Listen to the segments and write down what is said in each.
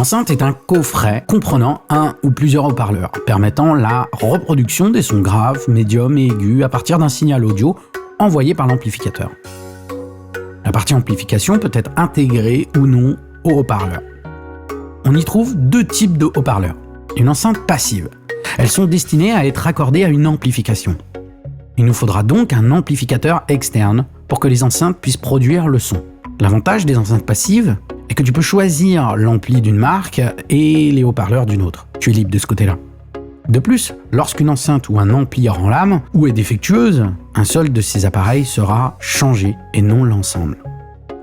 enceinte est un coffret comprenant un ou plusieurs haut-parleurs, permettant la reproduction des sons graves, médiums et aigus à partir d'un signal audio envoyé par l'amplificateur. La partie amplification peut être intégrée ou non au haut-parleur. On y trouve deux types de haut-parleurs. Une enceinte passive. Elles sont destinées à être raccordées à une amplification. Il nous faudra donc un amplificateur externe pour que les enceintes puissent produire le son. L'avantage des enceintes passives est que tu peux choisir l'ampli d'une marque et les haut-parleurs d'une autre. Tu es libre de ce côté-là. De plus, lorsqu'une enceinte ou un ampli rend l'âme ou est défectueuse, un seul de ces appareils sera changé et non l'ensemble.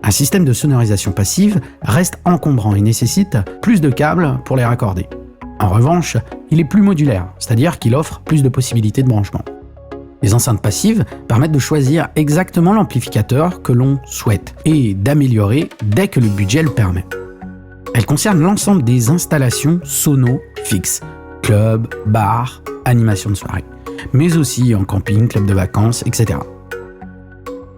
Un système de sonorisation passive reste encombrant et nécessite plus de câbles pour les raccorder. En revanche, il est plus modulaire, c'est-à-dire qu'il offre plus de possibilités de branchement. Les enceintes passives permettent de choisir exactement l'amplificateur que l'on souhaite et d'améliorer dès que le budget le permet. Elles concernent l'ensemble des installations sono fixes, club, bar, animation de soirée, mais aussi en camping, club de vacances, etc.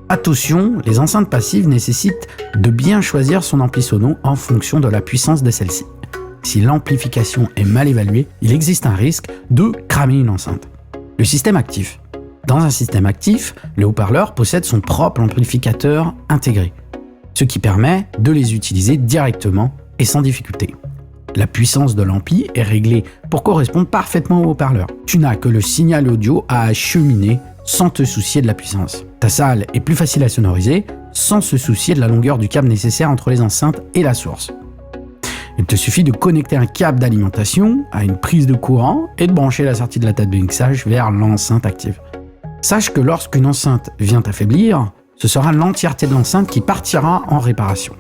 Attention, les enceintes passives nécessitent de bien choisir son ampli sono en fonction de la puissance de celle-ci. Si l'amplification est mal évaluée, il existe un risque de cramer une enceinte. Le système actif. Dans un système actif, le haut-parleur possède son propre amplificateur intégré, ce qui permet de les utiliser directement et sans difficulté. La puissance de l'ampli est réglée pour correspondre parfaitement au haut-parleur. Tu n'as que le signal audio à acheminer sans te soucier de la puissance. Ta salle est plus facile à sonoriser sans se soucier de la longueur du câble nécessaire entre les enceintes et la source. Il te suffit de connecter un câble d'alimentation à une prise de courant et de brancher la sortie de la table de mixage vers l'enceinte active. Sache que lorsqu'une enceinte vient affaiblir, ce sera l'entièreté de l'enceinte qui partira en réparation.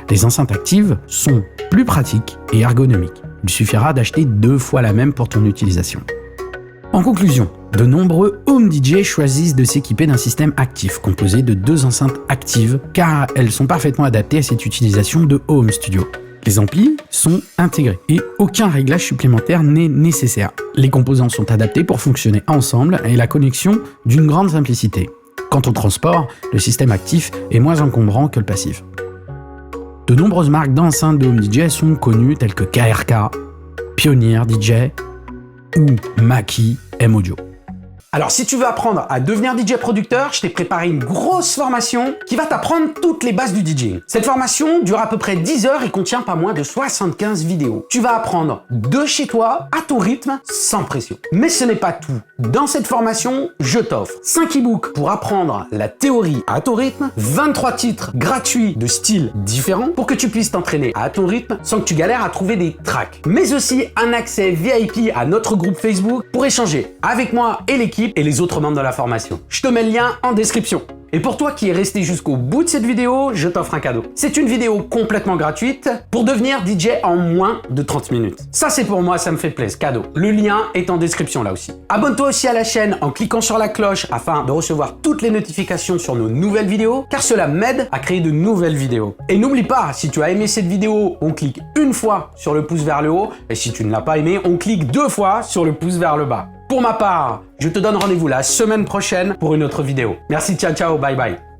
Les enceintes actives sont plus pratiques et ergonomiques. Il suffira d'acheter 2 fois la même pour ton utilisation. En conclusion, de nombreux home DJ choisissent de s'équiper d'un système actif composé de 2 enceintes actives car elles sont parfaitement adaptées à cette utilisation de home studio. Les amplis sont intégrés et aucun réglage supplémentaire n'est nécessaire. Les composants sont adaptés pour fonctionner ensemble et la connexion d'une grande simplicité. Quant au transport, le système actif est moins encombrant que le passif. De nombreuses marques d'enceintes de home DJ sont connues telles que KRK, Pioneer DJ ou Mackie M-Audio. Alors si tu veux apprendre à devenir DJ producteur, je t'ai préparé une grosse formation qui va t'apprendre toutes les bases du DJing. Cette formation dure à peu près 10 heures et contient pas moins de 75 vidéos. Tu vas apprendre de chez toi, à ton rythme, sans pression. Mais ce n'est pas tout. Dans cette formation, je t'offre 5 e-books pour apprendre la théorie à ton rythme, 23 titres gratuits de styles différents pour que tu puisses t'entraîner à ton rythme sans que tu galères à trouver des tracks. Mais aussi un accès VIP à notre groupe Facebook pour échanger avec moi et l'équipe et les autres membres de la formation. Je te mets le lien en description. Et pour toi qui es resté jusqu'au bout de cette vidéo, je t'offre un cadeau. C'est une vidéo complètement gratuite pour devenir DJ en moins de 30 minutes. Ça c'est pour moi, ça me fait plaisir, cadeau. Le lien est en description là aussi. Abonne-toi aussi à la chaîne en cliquant sur la cloche afin de recevoir toutes les notifications sur nos nouvelles vidéos, car cela m'aide à créer de nouvelles vidéos. Et n'oublie pas, si tu as aimé cette vidéo, on clique une fois sur le pouce vers le haut, et si tu ne l'as pas aimé, on clique 2 fois sur le pouce vers le bas. Pour ma part, je te donne rendez-vous la semaine prochaine pour une autre vidéo. Merci, ciao, ciao, bye bye.